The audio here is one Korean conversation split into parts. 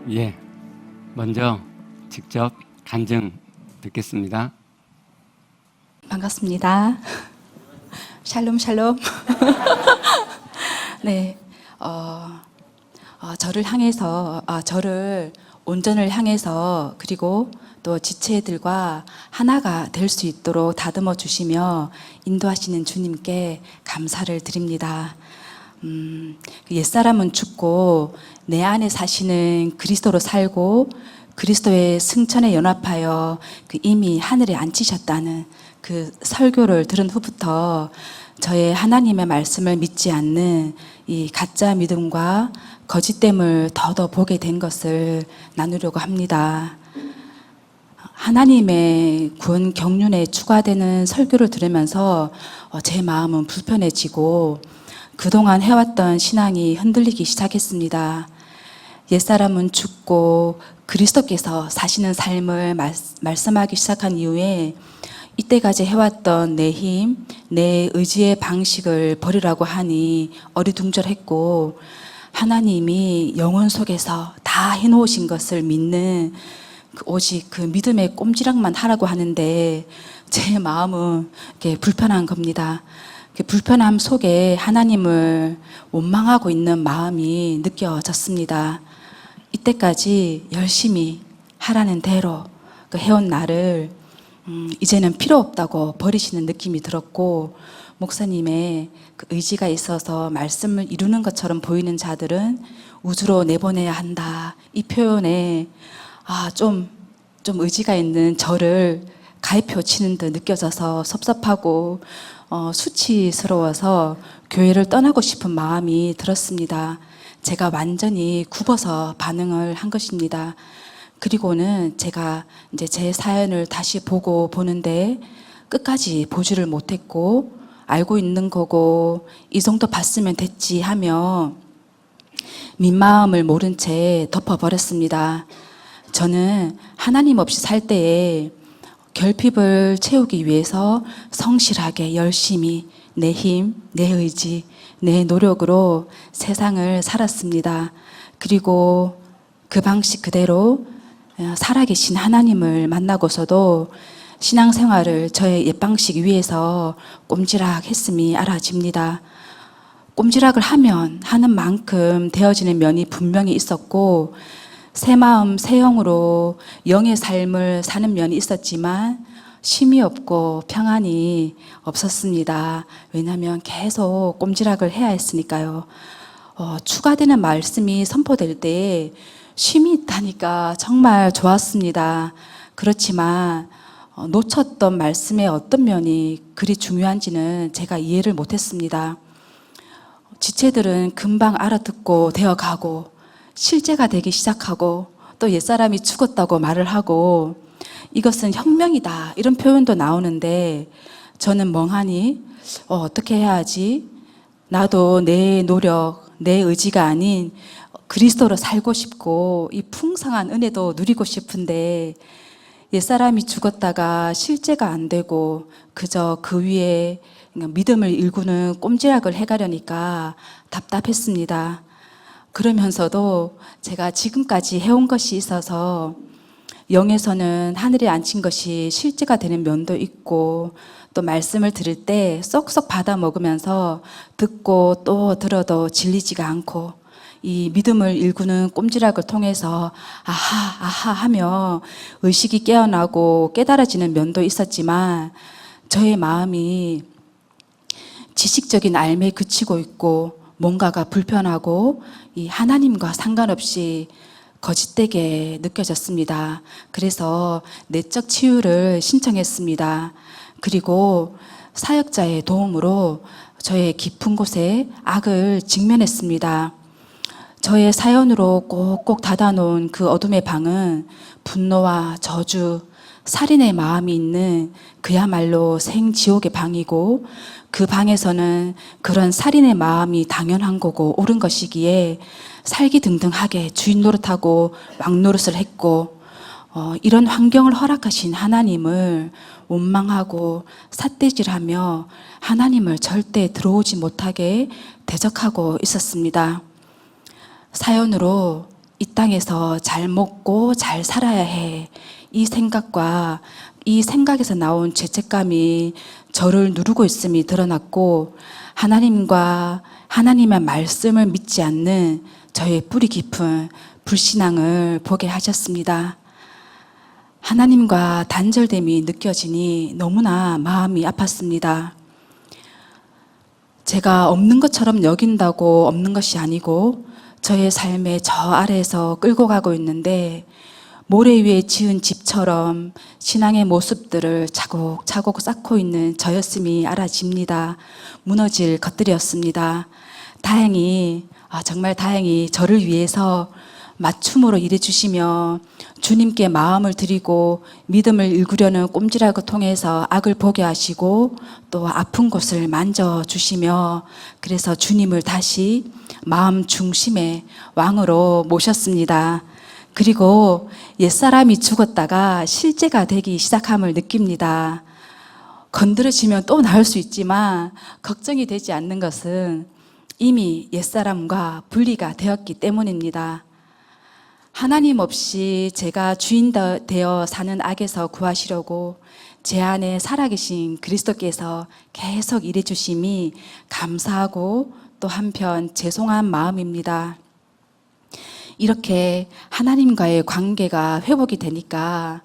예, 먼저 직접 간증 듣겠습니다. 반갑습니다. 샬롬 샬롬. 네, 저를 온전을 향해서 그리고 또 지체들과 하나가 될 수 있도록 다듬어 주시며 인도하시는 주님께 감사를 드립니다. 옛사람은 죽고 내 안에 사시는 그리스도로 살고 그리스도의 승천에 연합하여 이미 하늘에 앉히셨다는 그 설교를 들은 후부터 저의 하나님의 말씀을 믿지 않는 이 가짜 믿음과 거짓됨을 더더 보게 된 것을 나누려고 합니다. 하나님의 구원 경륜에 추가되는 설교를 들으면서 제 마음은 불편해지고 그동안 해왔던 신앙이 흔들리기 시작했습니다. 옛사람은 죽고 그리스도께서 사시는 삶을 말씀하기 시작한 이후에 이때까지 해왔던 내 힘, 내 의지의 방식을 버리라고 하니 어리둥절했고 하나님이 영혼 속에서 다 해놓으신 것을 믿는 오직 그 믿음의 꼼지락만 하라고 하는데 제 마음은 이렇게 불편한 겁니다. 그 불편함 속에 하나님을 원망하고 있는 마음이 느껴졌습니다. 이때까지 열심히 하라는 대로 해온 나를 이제는 필요 없다고 버리시는 느낌이 들었고, 목사님의 그 의지가 있어서 말씀을 이루는 것처럼 보이는 자들은 우주로 내보내야 한다. 이 표현에 좀 의지가 있는 저를 가위표 치는 듯 느껴져서 섭섭하고 수치스러워서 교회를 떠나고 싶은 마음이 들었습니다. 제가 완전히 굽어서 반응을 한 것입니다. 그리고는 제가 이제 제 사연을 다시 보는데 끝까지 보지를 못했고 알고 있는 거고 이 정도 봤으면 됐지 하며 민마음을 모른 채 덮어버렸습니다. 저는 하나님 없이 살 때에 결핍을 채우기 위해서 성실하게 열심히 내 힘, 내 의지, 내 노력으로 세상을 살았습니다. 그리고 그 방식 그대로 살아계신 하나님을 만나고서도 신앙생활을 저의 옛 방식 위에서 꼼지락 했음이 알아집니다. 꼼지락을 하는 만큼 되어지는 면이 분명히 있었고 새 마음 새 영으로 영의 삶을 사는 면이 있었지만 쉼이 없고 평안이 없었습니다. 왜냐하면 계속 꼼지락을 해야 했으니까요. 추가되는 말씀이 선포될 때 쉼이 있다니까 정말 좋았습니다. 그렇지만 놓쳤던 말씀의 어떤 면이 그리 중요한지는 제가 이해를 못했습니다. 지체들은 금방 알아듣고 되어가고 실제가 되기 시작하고 또 옛사람이 죽었다고 말을 하고 이것은 혁명이다 이런 표현도 나오는데 저는 멍하니 어떻게 해야 하지? 나도 내 노력, 내 의지가 아닌 그리스도로 살고 싶고 이 풍성한 은혜도 누리고 싶은데 옛사람이 죽었다가 실제가 안 되고 그저 그 위에 믿음을 일구는 꼼지락을 해가려니까 답답했습니다. 그러면서도 제가 지금까지 해온 것이 있어서 영에서는 하늘에 앉힌 것이 실제가 되는 면도 있고 또 말씀을 들을 때 쏙쏙 받아 먹으면서 듣고 또 들어도 질리지가 않고 이 믿음을 일구는 꼼지락을 통해서 아하 하며 의식이 깨어나고 깨달아지는 면도 있었지만 저의 마음이 지식적인 알매에 그치고 있고 뭔가가 불편하고 이 하나님과 상관없이 거짓되게 느껴졌습니다. 그래서 내적 치유를 신청했습니다. 그리고 사역자의 도움으로 저의 깊은 곳에 악을 직면했습니다. 저의 사연으로 꼭꼭 닫아놓은 그 어둠의 방은 분노와 저주, 살인의 마음이 있는 그야말로 생지옥의 방이고 그 방에서는 그런 살인의 마음이 당연한 거고 옳은 것이기에 살기등등하게 주인 노릇하고 왕 노릇을 했고 이런 환경을 허락하신 하나님을 원망하고 삿대질하며 하나님을 절대 들어오지 못하게 대적하고 있었습니다. 사연으로 이 땅에서 잘 먹고 잘 살아야 해. 이 생각과 이 생각에서 나온 죄책감이 저를 누르고 있음이 드러났고, 하나님과 하나님의 말씀을 믿지 않는 저의 뿌리 깊은 불신앙을 보게 하셨습니다. 하나님과 단절됨이 느껴지니 너무나 마음이 아팠습니다. 제가 없는 것처럼 여긴다고 없는 것이 아니고 저의 삶의 저 아래에서 끌고 가고 있는데, 모래 위에 지은 집처럼 신앙의 모습들을 차곡차곡 쌓고 있는 저였음이 알아집니다. 무너질 것들이었습니다. 정말 다행히 저를 위해서 맞춤으로 일해주시며 주님께 마음을 드리고 믿음을 일구려는 꼼지락을 통해서 악을 보게 하시고 또 아픈 곳을 만져주시며, 그래서 주님을 다시 마음 중심의 왕으로 모셨습니다. 그리고 옛사람이 죽었다가 실제가 되기 시작함을 느낍니다. 건드려지면 또 나을 수 있지만 걱정이 되지 않는 것은 이미 옛사람과 분리가 되었기 때문입니다. 하나님 없이 제가 주인 되어 사는 악에서 구하시려고 제 안에 살아계신 그리스도께서 계속 일해주심이 감사하고 또 한편 죄송한 마음입니다. 이렇게 하나님과의 관계가 회복이 되니까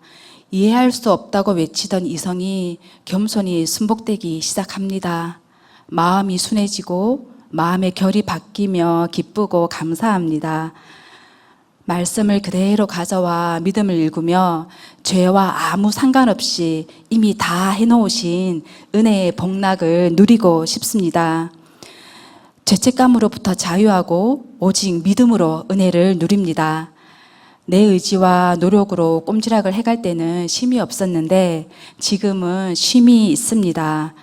이해할 수 없다고 외치던 이성이 겸손히 순복되기 시작합니다. 마음이 순해지고 마음의 결이 바뀌며 기쁘고 감사합니다. 말씀을 그대로 가져와 믿음을 읽으며 죄와 아무 상관없이 이미 다 해놓으신 은혜의 복락을 누리고 싶습니다. 죄책감으로부터 자유하고 오직 믿음으로 은혜를 누립니다. 내 의지와 노력으로 꼼지락을 해갈 때는 쉼이 없었는데 지금은 쉼이 있습니다.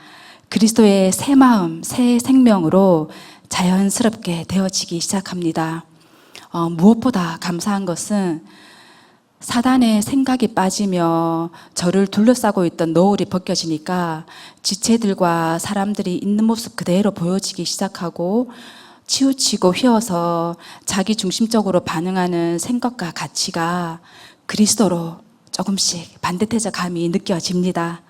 그리스도의 새 마음, 새 생명으로 자연스럽게 되어지기 시작합니다. 무엇보다 감사한 것은 사단의 생각이 빠지며 저를 둘러싸고 있던 노을이 벗겨지니까 지체들과 사람들이 있는 모습 그대로 보여지기 시작하고, 치우치고 휘어서 자기 중심적으로 반응하는 생각과 가치가 그리스도로 조금씩 반듯해져 감이 느껴집니다.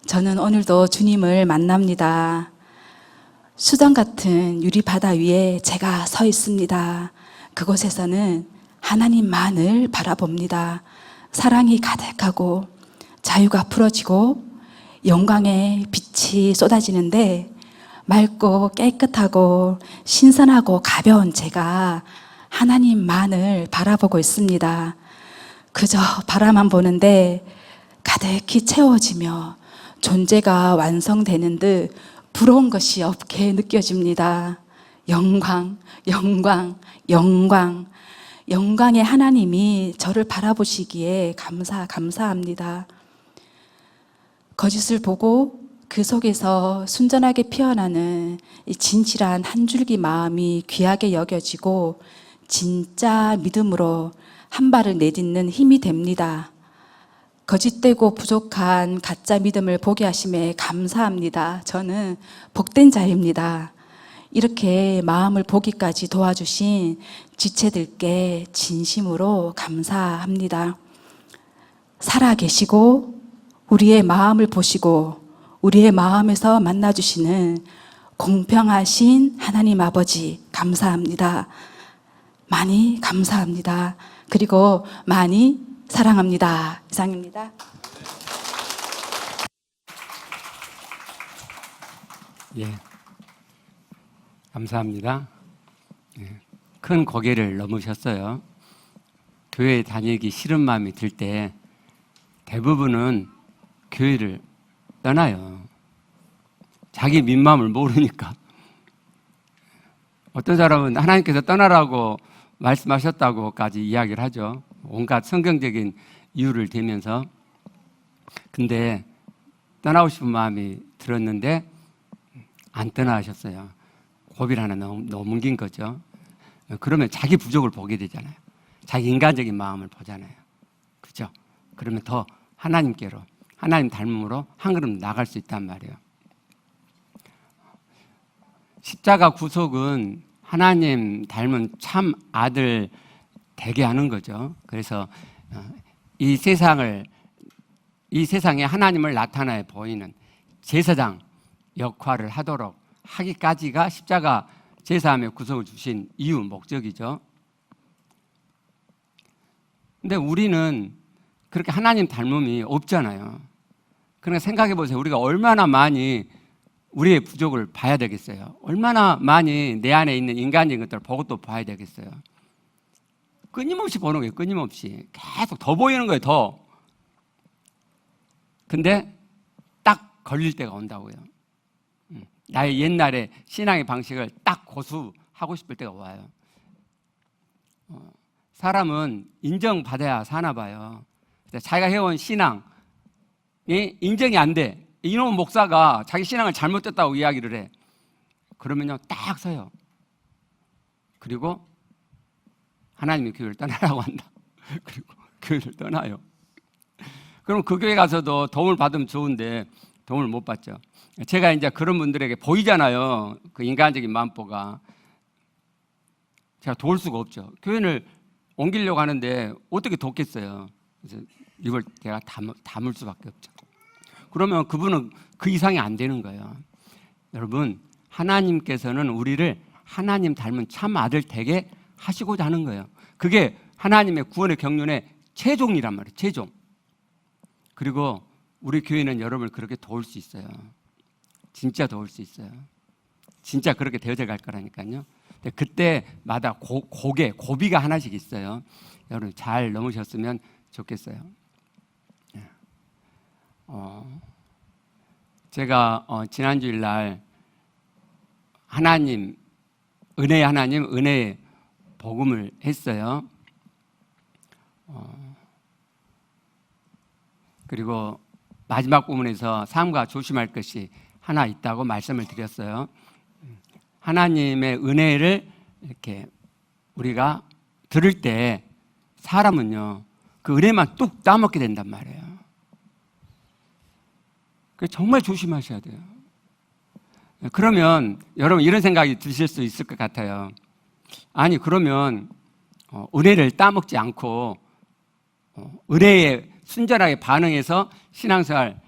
저는 오늘도 주님을 만납니다. 수정 같은 유리바다 위에 제가 서 있습니다. 그곳에서는 하나님만을 바라봅니다. 사랑이 가득하고 자유가 풀어지고 영광의 빛이 쏟아지는데, 맑고 깨끗하고 신선하고 가벼운 제가 하나님만을 바라보고 있습니다. 그저 바라만 보는데 가득히 채워지며 존재가 완성되는 듯 부러운 것이 없게 느껴집니다. 영광, 영광, 영광. 영광의 하나님이 저를 바라보시기에 감사합니다. 거짓을 보고 그 속에서 순전하게 피어나는 이 진실한 한 줄기 마음이 귀하게 여겨지고 진짜 믿음으로 한 발을 내딛는 힘이 됩니다. 거짓되고 부족한 가짜 믿음을 보게 하심에 감사합니다. 저는 복된 자입니다. 이렇게 마음을 보기까지 도와주신 지체들께 진심으로 감사합니다. 살아계시고 우리의 마음을 보시고 우리의 마음에서 만나주시는 공평하신 하나님 아버지 감사합니다. 많이 감사합니다. 그리고 많이 사랑합니다. 이상입니다. 예, 감사합니다. 예, 큰 고개를 넘으셨어요. 교회 다니기 싫은 마음이 들 때 대부분은 교회를 떠나요. 자기 민마음을 모르니까. 어떤 사람은 하나님께서 떠나라고 말씀하셨다고까지 이야기를 하죠. 온갖 성경적인 이유를 대면서. 근데 떠나고 싶은 마음이 들었는데 안 떠나셨어요. 고비를 하나 넘긴 거죠. 그러면 자기 부족을 보게 되잖아요. 자기 인간적인 마음을 보잖아요. 그죠? 그러면 더 하나님께로, 하나님 닮음으로 한 걸음 나갈 수 있단 말이에요. 십자가 구속은 하나님 닮은 참 아들 되게 하는 거죠. 그래서 이 세상에 하나님을 나타내 보이는 제사장 역할을 하도록 하기까지가 십자가 제사함의 구속을 주신 이유, 목적이죠. 근데 우리는 그렇게 하나님 닮음이 없잖아요. 그러니까 생각해 보세요. 우리가 얼마나 많이 우리의 부족을 봐야 되겠어요. 얼마나 많이 내 안에 있는 인간적인 것들을 보고 또 봐야 되겠어요. 끊임없이 보는 거예요. 끊임없이. 계속 더 보이는 거예요. 더. 근데 딱 걸릴 때가 온다고요. 나의 옛날에 신앙의 방식을 딱 고수하고 싶을 때가 와요. 사람은 인정받아야 사나 봐요. 자기가 해온 신앙이 인정이 안 돼. 이놈 목사가 자기 신앙을 잘못했다고 이야기를 해. 그러면요, 딱 서요. 그리고 하나님이 교회를 떠나라고 한다. 그리고 교회를 떠나요. 그럼 그 교회 가서도 도움을 받으면 좋은데 도움을 못 받죠. 제가 이제 그런 분들에게 보이잖아요. 그 인간적인 마음보가. 제가 도울 수가 없죠. 교회를 옮기려고 하는데 어떻게 돕겠어요. 그래서 이걸 제가 담을 수밖에 없죠. 그러면 그분은 그 이상이 안 되는 거예요. 여러분, 하나님께서는 우리를 하나님 닮은 참 아들 되게 하시고자 하는 거예요. 그게 하나님의 구원의 경륜의 최종이란 말이에요. 최종. 그리고 우리 교회는 여러분을 그렇게 도울 수 있어요. 진짜 도울 수 있어요. 진짜 그렇게 되어져 갈 거라니까요. 근데 그때마다 고비가 하나씩 있어요. 여러분 잘 넘으셨으면 좋겠어요. 제가 지난주일 날 하나님, 은혜의 하나님, 은혜의 복음을 했어요. 그리고 마지막 부분에서 삶과 조심할 것이 하나 있다고 말씀을 드렸어요. 하나님의 은혜를 이렇게 우리가 들을 때 사람은요, 그 은혜만 뚝 따먹게 된단 말이에요. 정말 조심하셔야 돼요. 그러면 여러분 이런 생각이 드실 수 있을 것 같아요. 아니 그러면 은혜를 따먹지 않고 은혜에 순전하게 반응해서 신앙생활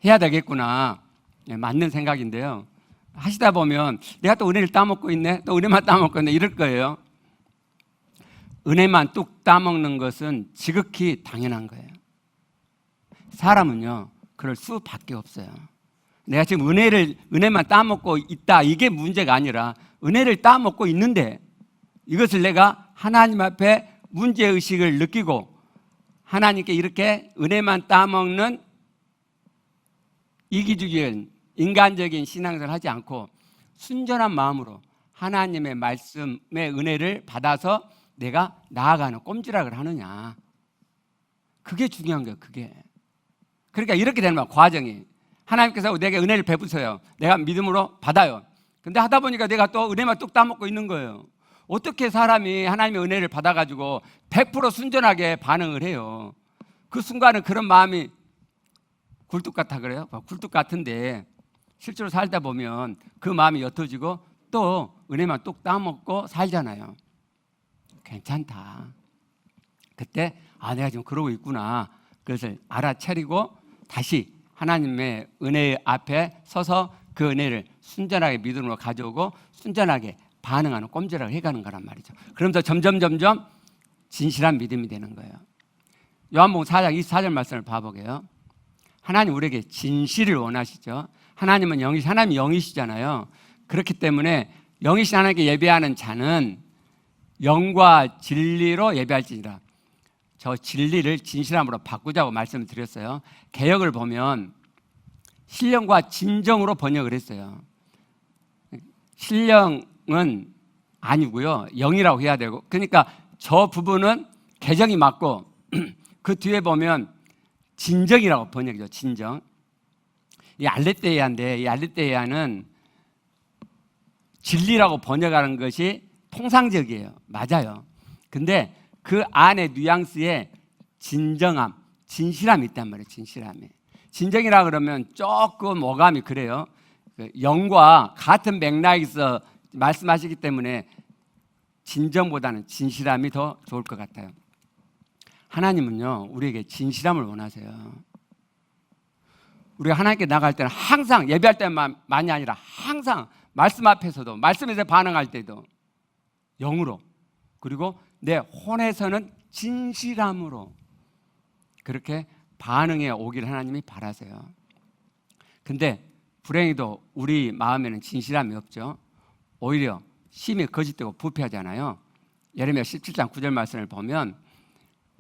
해야 되겠구나. 맞는 생각인데요. 하시다 보면 내가 또 은혜를 따먹고 있네, 또 은혜만 따먹고 있네 이럴 거예요. 은혜만 뚝 따먹는 것은 지극히 당연한 거예요. 사람은요 그럴 수밖에 없어요. 내가 지금 은혜만 따먹고 있다 이게 문제가 아니라 은혜를 따먹고 있는데 이것을 내가 하나님 앞에 문제의식을 느끼고 하나님께 이렇게 은혜만 따먹는 이기주의인 인간적인 신앙생활을 하지 않고 순전한 마음으로 하나님의 말씀의 은혜를 받아서 내가 나아가는 꼼지락을 하느냐, 그게 중요한 거예요. 그게. 그러니까 이렇게 되는 거야. 과정이. 하나님께서 내게 은혜를 베푸세요. 내가 믿음으로 받아요. 근데 하다 보니까 내가 또 은혜만 뚝 따먹고 있는 거예요. 어떻게 사람이 하나님의 은혜를 받아가지고 100% 순전하게 반응을 해요. 그 순간은 그런 마음이 굴뚝 같아 그래요? 굴뚝 같은데 실제로 살다 보면 그 마음이 옅어지고 또 은혜만 뚝 따먹고 살잖아요. 괜찮다. 그때 내가 지금 그러고 있구나. 그것을 알아차리고 다시 하나님의 은혜 앞에 서서 그 은혜를 순전하게 믿음으로 가져오고 순전하게 반응하는 꼼지락을 해가는 거란 말이죠. 그러면서 점점 진실한 믿음이 되는 거예요. 요한복음 4장 24절 말씀을 봐보게요. 하나님 우리에게 진실을 원하시죠. 하나님은 영이시, 하나님이 영이시잖아요. 그렇기 때문에 영이신 하나님께 예배하는 자는 영과 진리로 예배할지니라. 저 진리를 진실함으로 바꾸자고 말씀을 드렸어요. 개역을 보면 신령과 진정으로 번역을 했어요. 신령은 아니고요, 영이라고 해야 되고, 그러니까 저 부분은 개정이 맞고 그 뒤에 보면 진정이라고 번역이죠. 진정. 이 알레the이아인데 이 알레the이아는 진리라고 번역하는 것이 통상적이에요. 맞아요. 근데 그 안에 뉘앙스에 진정함, 진실함이 있단 말이에요. 진실함이. 진정이라 그러면 조금 어감이 그래요. 영과 같은 맥락에서 말씀하시기 때문에 진정보다는 진실함이 더 좋을 것 같아요. 하나님은요, 우리에게 진실함을 원하세요. 우리가 하나님께 나갈 때는 항상 예배할 때만이 아니라 항상 말씀 앞에서도, 말씀에서 반응할 때도 영으로, 그리고 내 혼에서는 진실함으로 그렇게 반응해 오기를 하나님이 바라세요. 근데 불행히도 우리 마음에는 진실함이 없죠. 오히려 심히 거짓되고 부패하잖아요. 예레미야 17장 9절 말씀을 보면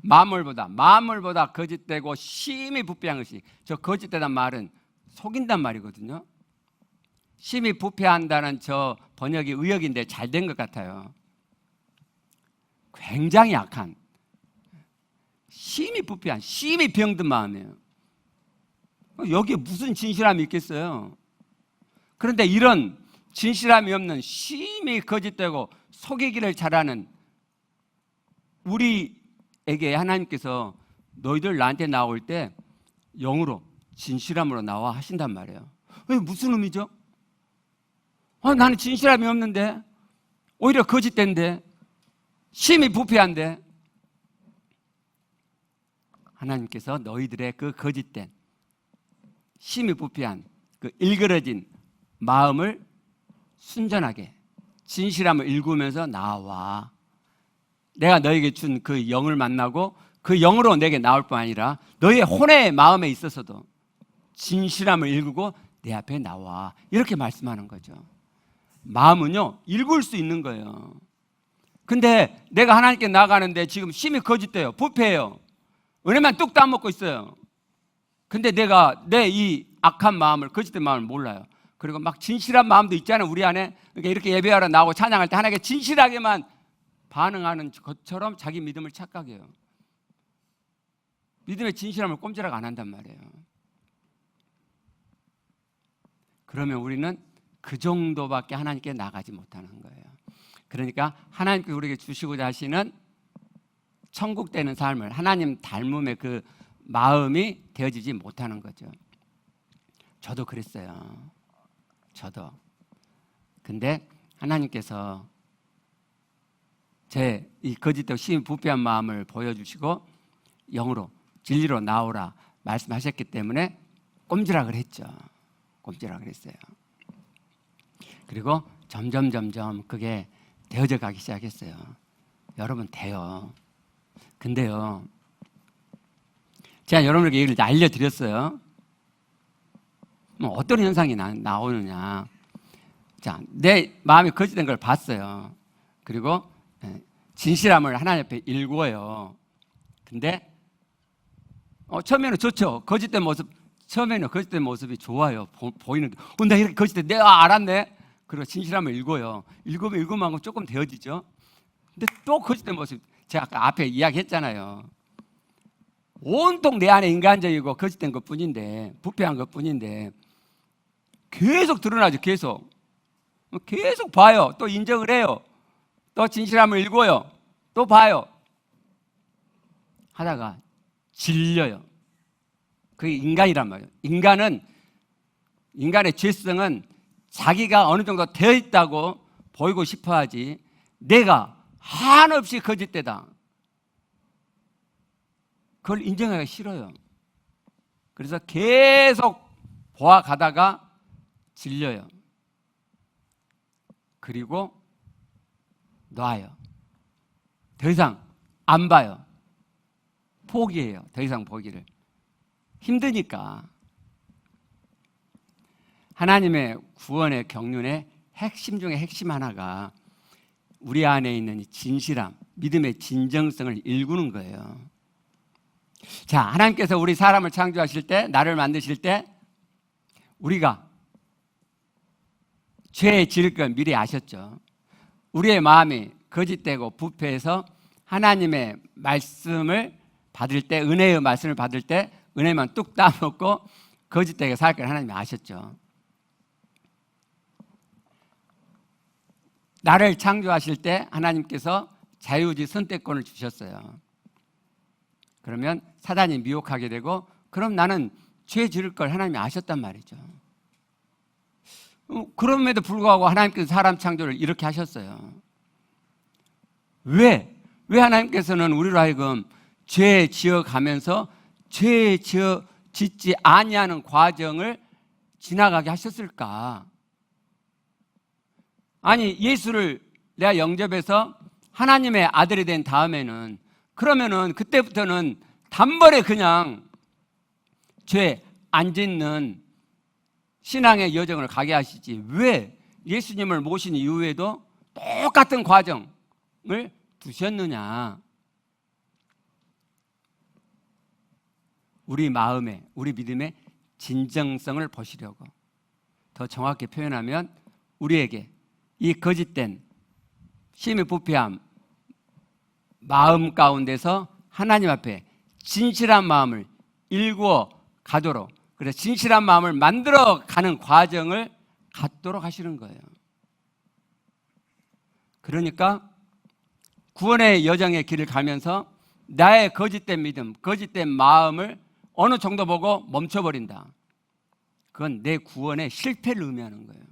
만물보다 거짓되고 심히 부패한 것이, 저 거짓되단 말은 속인단 말이거든요. 심히 부패한다는 저 번역이 의역인데 잘 된 것 같아요. 굉장히 약한, 심히 부패한, 심히 병든 마음이에요. 여기에 무슨 진실함이 있겠어요? 그런데 이런 진실함이 없는, 심히 거짓되고 속이기를 잘하는 우리에게 하나님께서 너희들 나한테 나올 때 영으로 진실함으로 나와 하신단 말이에요. 무슨 의미죠? 나는 진실함이 없는데, 오히려 거짓된데, 심히 부패한데, 하나님께서 너희들의 그 거짓된, 심히 부패한, 그 일그러진 마음을 순전하게 진실함을 일구면서 나와. 내가 너에게 준 그 영을 만나고 그 영으로 내게 나올 뿐 아니라 너의 혼의 마음에 있어서도 진실함을 일구고 내 앞에 나와. 이렇게 말씀하는 거죠. 마음은요, 일굴 수 있는 거예요. 근데 내가 하나님께 나가는데 지금 심히 거짓돼요. 부패해요. 은혜만 뚝 따먹고 있어요. 근데 내가 내 이 악한 마음을, 거짓된 마음을 몰라요. 그리고 막 진실한 마음도 있잖아요, 우리 안에. 그러니까 이렇게 예배하러 나오고 찬양할 때 하나님께 진실하게만 반응하는 것처럼 자기 믿음을 착각해요. 믿음의 진실함을 꼼지락 안 한단 말이에요. 그러면 우리는 그 정도밖에 하나님께 나가지 못하는 거예요. 그러니까 하나님께서 우리에게 주시고자 하시는 천국 되는 삶을, 하나님 닮음의 그 마음이 되어지지 못하는 거죠. 저도 그랬어요. 저도. 근데 하나님께서 제 이 거짓되고 심히 부패한 마음을 보여주시고 영으로, 진리로 나오라 말씀하셨기 때문에 꼼지락을 했죠. 꼼지락을 했어요. 그리고 점점 그게 되어져 가기 시작했어요. 여러분, 돼요. 근데요, 제가 여러분에게 얘기를 알려드렸어요. 어떤 현상이 나오느냐. 자, 내 마음이 거짓된 걸 봤어요. 그리고 진실함을 하나님 앞에 일구어요. 근데 처음에는 좋죠. 거짓된 모습, 처음에는 거짓된 모습이 좋아요. 보이는 게. 나 이렇게 거짓된, 내가 알았네. 그리고 진실함을 일궈요. 일구면 조금 되어지죠. 근데 또 거짓된 모습, 제가 아까 앞에 이야기했잖아요. 온통 내 안에 인간적이고 거짓된 것뿐인데, 부패한 것뿐인데 계속 드러나죠. 계속 봐요. 또 인정을 해요. 또 진실함을 일궈요. 또 봐요. 하다가 질려요. 그게 인간이란 말이에요. 인간의 죄성은 자기가 어느 정도 되어 있다고 보이고 싶어 하지, 내가 한없이 거짓되다, 그걸 인정하기가 싫어요. 그래서 계속 보아가다가 질려요. 그리고 놔요. 더 이상 안 봐요. 포기해요. 더 이상 보기를. 힘드니까. 하나님의 구원의 경륜의 핵심 중에 핵심 하나가 우리 안에 있는 진실함, 믿음의 진정성을 일구는 거예요. 자, 하나님께서 우리 사람을 창조하실 때, 나를 만드실 때 우리가 죄에 지을 걸 미리 아셨죠. 우리의 마음이 거짓되고 부패해서 하나님의 말씀을 받을 때, 은혜의 말씀을 받을 때 은혜만 뚝 따먹고 거짓되게 살 걸 하나님이 아셨죠. 나를 창조하실 때 하나님께서 자유지 선택권을 주셨어요. 그러면 사단이 미혹하게 되고, 그럼 나는 죄 지을 걸 하나님이 아셨단 말이죠. 그럼에도 불구하고 하나님께서 사람 창조를 이렇게 하셨어요. 왜 하나님께서는 우리로 하여금 죄 지어가면서 죄 짓지 아니하는 과정을 지나가게 하셨을까? 아니, 예수를 내가 영접해서 하나님의 아들이 된 다음에는, 그러면은 그때부터는 단번에 그냥 죄 안 짓는 신앙의 여정을 가게 하시지, 왜 예수님을 모신 이후에도 똑같은 과정을 두셨느냐? 우리 마음에, 우리 믿음의 진정성을 보시려고. 더 정확히 표현하면 우리에게 이 거짓된 심히 부패함 마음 가운데서 하나님 앞에 진실한 마음을 일구어 가도록, 그래서 진실한 마음을 만들어 가는 과정을 갖도록 하시는 거예요. 그러니까 구원의 여정의 길을 가면서 나의 거짓된 믿음, 거짓된 마음을 어느 정도 보고 멈춰버린다. 그건 내 구원의 실패를 의미하는 거예요.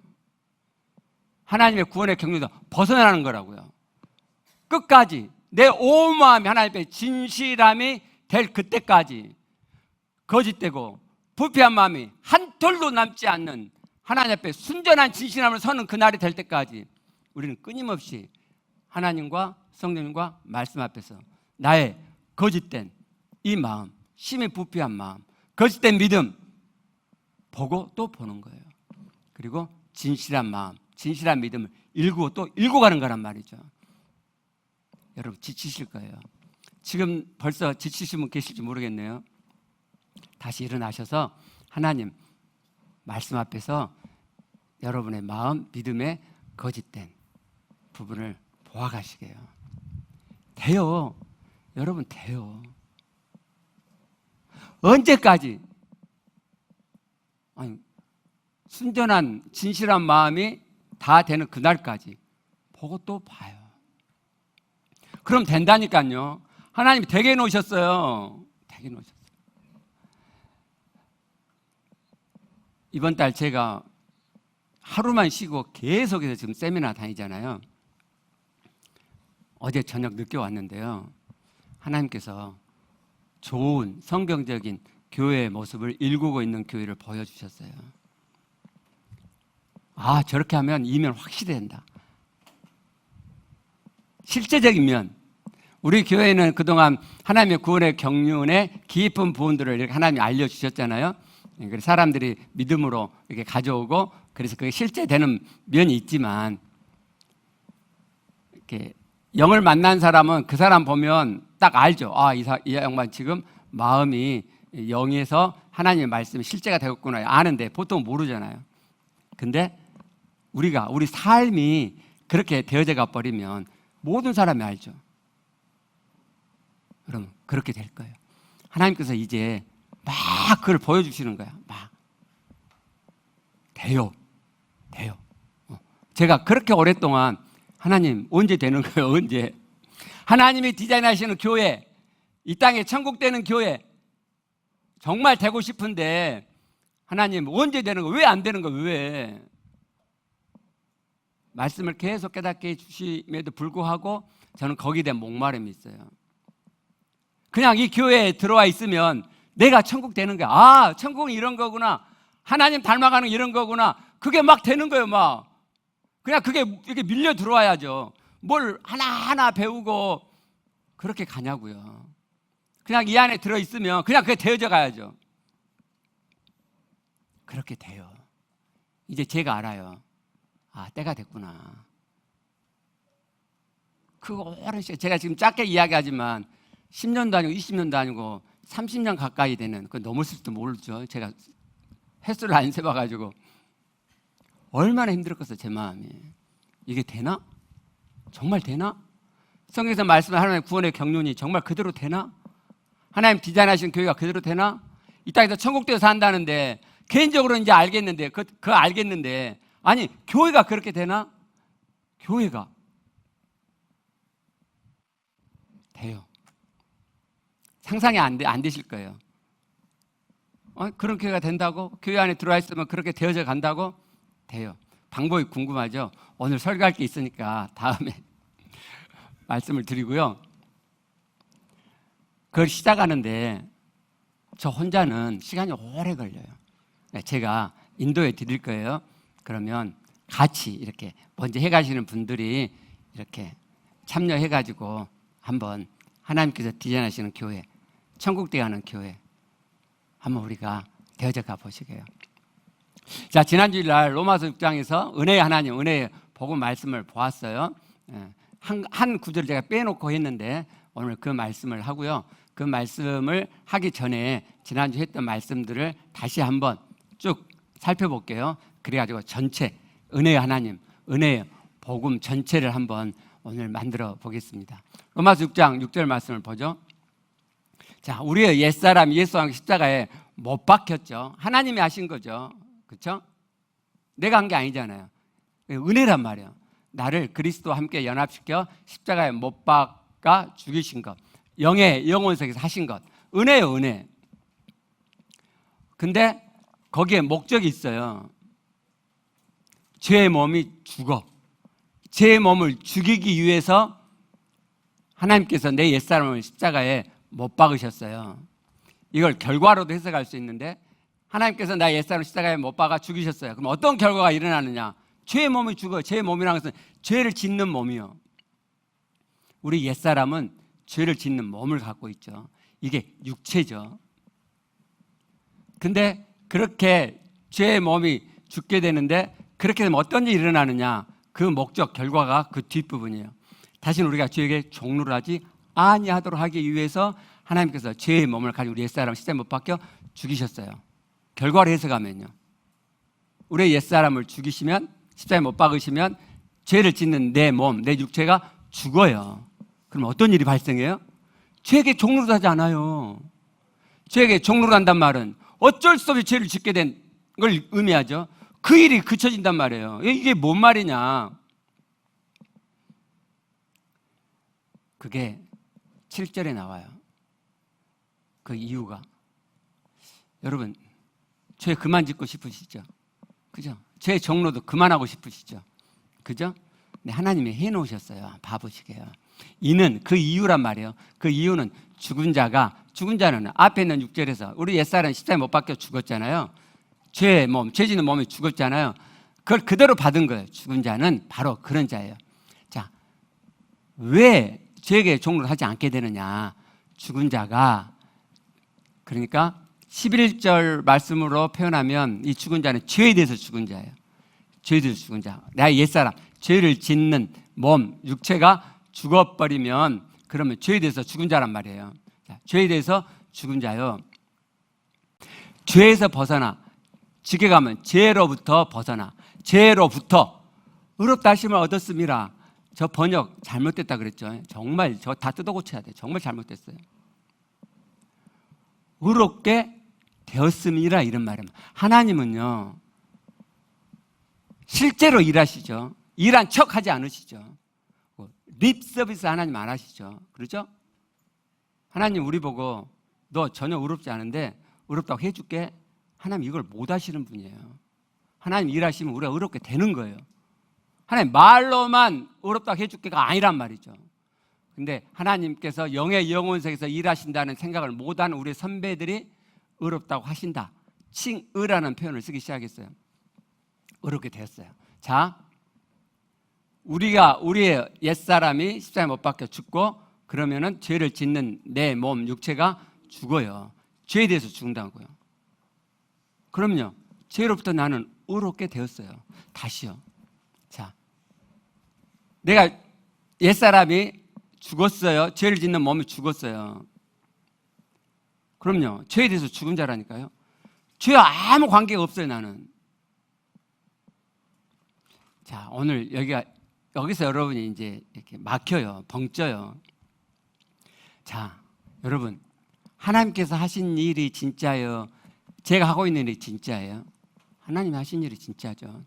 하나님의 구원의 경륜에서 벗어나는 거라고요. 끝까지 내 온 마음이 하나님 앞에 진실함이 될 그때까지 거짓되고 부패한 마음이 한 톨도 남지 않는 하나님 앞에 순전한 진실함을 서는 그날이 될 때까지 우리는 끊임없이 하나님과 성령님과 말씀 앞에서 나의 거짓된 이 마음, 심히 부패한 마음, 거짓된 믿음 보고 또 보는 거예요. 그리고 진실한 마음, 진실한 믿음을 일구고 또 일구가는 거란 말이죠. 여러분 지치실 거예요. 지금 벌써 지치신 분 계실지 모르겠네요. 다시 일어나셔서 하나님 말씀 앞에서 여러분의 마음, 믿음의 거짓된 부분을 보아가시게요. 돼요. 여러분 돼요. 언제까지? 아니, 순전한 진실한 마음이 다 되는 그날까지 보고 또 봐요. 그럼 된다니까요. 하나님이 되게 해놓으셨어요. 되게 해놓으셨어요. 이번 달 제가 하루만 쉬고 계속해서 지금 세미나 다니잖아요. 어제 저녁 늦게 왔는데요. 하나님께서 좋은 성경적인 교회의 모습을 일구고 있는 교회를 보여주셨어요. 아, 저렇게 하면 이면 확실히 된다. 실제적인 면, 우리 교회는 그동안 하나님의 구원의 경륜의 깊은 부분들을 이렇게 하나님이 알려주셨잖아요. 그래서 사람들이 믿음으로 이렇게 가져오고, 그래서 그게 실제 되는 면이 있지만, 이렇게 영을 만난 사람은 그 사람 보면 딱 알죠. 아, 이 양반 지금 마음이 영에서 하나님의 말씀이 실제가 되었구나 아는데 보통 모르잖아요. 근데 우리 삶이 그렇게 되어져 가 버리면 모든 사람이 알죠. 그럼 그렇게 될 거예요. 하나님께서 이제 막 그걸 보여주시는 거야. 막 돼요. 제가 그렇게 오랫동안 하나님 언제 되는 거예요? 언제? 하나님이 디자인하시는 교회, 이 땅에 천국 되는 교회 정말 되고 싶은데 하나님 언제 되는 거예요? 왜 안 되는 거예요? 왜? 말씀을 계속 깨닫게 해주심에도 불구하고 저는 거기에 대한 목마름이 있어요. 그냥 이 교회에 들어와 있으면 내가 천국 되는 거야. 아, 천국은 이런 거구나. 하나님 닮아가는 이런 거구나. 그게 막 되는 거예요, 막. 그냥 그게 이렇게 밀려 들어와야죠. 뭘 하나하나 배우고 그렇게 가냐고요. 그냥 이 안에 들어있으면 그냥 그게 되어져 가야죠. 그렇게 돼요. 이제 제가 알아요. 아, 때가 됐구나. 그 오랜 시간, 제가 지금 짧게 이야기하지만 10년도 아니고 20년도 아니고 30년 가까이 되는, 그거 넘었을지도 모르죠. 제가 횟수를 안 세봐가지고 얼마나 힘들었겠어요, 제 마음이. 이게 되나? 정말 되나? 성경에서 말씀하는 하나님의 구원의 경륜이 정말 그대로 되나? 하나님 디자인하신 교회가 그대로 되나? 이 땅에서 천국되어 산다는데 개인적으로 이제 알겠는데 그거 알겠는데, 아니 교회가 그렇게 되나? 교회가 돼요. 상상이 안 되실 거예요. 그런 교회가 된다고? 교회 안에 들어와 있으면 그렇게 되어져 간다고? 돼요. 방법이 궁금하죠? 오늘 설교할 게 있으니까 다음에 말씀을 드리고요. 그걸 시작하는데 저 혼자는 시간이 오래 걸려요. 제가 인도해 드릴 거예요. 그러면 같이 이렇게 먼저 해 가시는 분들이 이렇게 참여해 가지고 한번 하나님께서 디자인하시는 교회, 천국되게 하는 교회 한번 우리가 되어져 가 보시게요. 자, 지난 주일날 로마서 6장에서 은혜의 하나님, 은혜의 복음 말씀을 보았어요. 한 구절을 제가 빼놓고 했는데 오늘 그 말씀을 하고요. 그 말씀을 하기 전에 지난주 했던 말씀들을 다시 한번 쭉 살펴볼게요. 그래가지고 전체 은혜의 하나님, 은혜의 복음 전체를 한번 오늘 만들어 보겠습니다. 로마서 6장 6절 말씀을 보죠. 자, 우리의 옛사람 예수와 십자가에 못 박혔죠. 하나님이 하신 거죠. 그렇죠? 내가 한 게 아니잖아요. 은혜란 말이에요. 나를 그리스도와 함께 연합시켜 십자가에 못 박아 죽이신 것, 영의 영혼석에서 하신 것, 은혜예요, 은혜. 근데 거기에 목적이 있어요. 죄의 몸이 죽어. 죄의 몸을 죽이기 위해서 하나님께서 내 옛사람을 십자가에 못 박으셨어요. 이걸 결과로도 해석할 수 있는데 하나님께서 나의 옛사람을 십자가에 못 박아 죽이셨어요. 그럼 어떤 결과가 일어나느냐? 죄의 몸이 죽어요. 죄의 몸이라는 것은 죄를 짓는 몸이요. 우리 옛사람은 죄를 짓는 몸을 갖고 있죠. 이게 육체죠. 근데 그렇게 죄의 몸이 죽게 되는데 그렇게 되면 어떤 일이 일어나느냐? 그 목적, 결과가 그 뒷부분이에요. 다시는 우리가 죄에게 종로를 하지 아니하도록 하기 위해서 하나님께서 죄의 몸을 가지고 우리 옛사람 십자가에 못 박혀 죽이셨어요. 결과를 해석하면요. 우리의 옛사람을 죽이시면 십자가에 못 박으시면 죄를 짓는 내 몸, 내 육체가 죽어요. 그럼 어떤 일이 발생해요? 죄에게 종로를 하지 않아요. 죄에게 종로를 한단 말은 어쩔 수 없이 죄를 짓게 된 걸 의미하죠. 그 일이 그쳐진단 말이에요. 이게 뭔 말이냐? 그게 7절에 나와요. 그 이유가. 여러분, 죄 그만 짓고 싶으시죠? 그죠? 죄 종로도 그만하고 싶으시죠? 그죠? 네, 하나님이 해놓으셨어요. 봐보시게요. 이는 그 이유란 말이에요. 그 이유는 죽은 자는 앞에 있는 6절에서 우리 옛사람은 십자가에 못 박혀 죽었잖아요. 죄의 몸, 죄 짓는 몸이 죽었잖아요. 그걸 그대로 받은 거예요. 죽은 자는 바로 그런 자예요. 자, 왜 죄에게 종로를 하지 않게 되느냐? 죽은 자가, 그러니까 11절 말씀으로 표현하면 이 죽은 자는 죄에 대해서 죽은 자예요. 죄에 대해서 죽은 자. 나의 옛사람, 죄를 짓는 몸, 육체가 죽어버리면 그러면 죄에 대해서 죽은 자란 말이에요. 자, 죄에 대해서 죽은 자요. 죄에서 벗어나, 지게 가면 죄로부터 벗어나, 죄로부터 의롭다 하심을 얻었습니다. 저 번역 잘못됐다 그랬죠. 정말 저 다 뜯어 고쳐야 돼요. 정말 잘못됐어요. 의롭게 되었음이라 이런 말입니다. 하나님은요, 실제로 일하시죠. 일한 척 하지 않으시죠. 립 서비스 하나님 안 하시죠. 그렇죠? 하나님 우리 보고 너 전혀 의롭지 않은데 의롭다고 해줄게. 하나님 이걸 못 하시는 분이에요. 하나님 일하시면 우리가 의롭게 되는 거예요. 하나님 말로만 의롭다고 해줄게가 아니란 말이죠. 근데 하나님께서 영의 영혼석에서 일하신다는 생각을 못하는 우리 선배들이 의롭다고 하신다. 칭의라는 표현을 쓰기 시작했어요. 의롭게 되었어요. 자, 우리의 옛사람이 십자가에 못 박혀 죽고 그러면은 죄를 짓는 내 몸, 육체가 죽어요. 죄에 대해서 죽는다고요. 그럼요. 죄로부터 나는 의롭게 되었어요. 다시요. 자, 내가 옛사람이 죽었어요. 죄를 짓는 몸이 죽었어요. 그럼요. 죄에 대해서 죽은 자라니까요. 죄와 아무 관계가 없어요, 나는. 자, 오늘 여기서 여러분이 이제 이렇게 막혀요. 벙쪄요. 자, 여러분. 하나님께서 하신 일이 진짜예요? 제가 하고 있는 일이 진짜예요? 하나님이 하신 일이 진짜죠.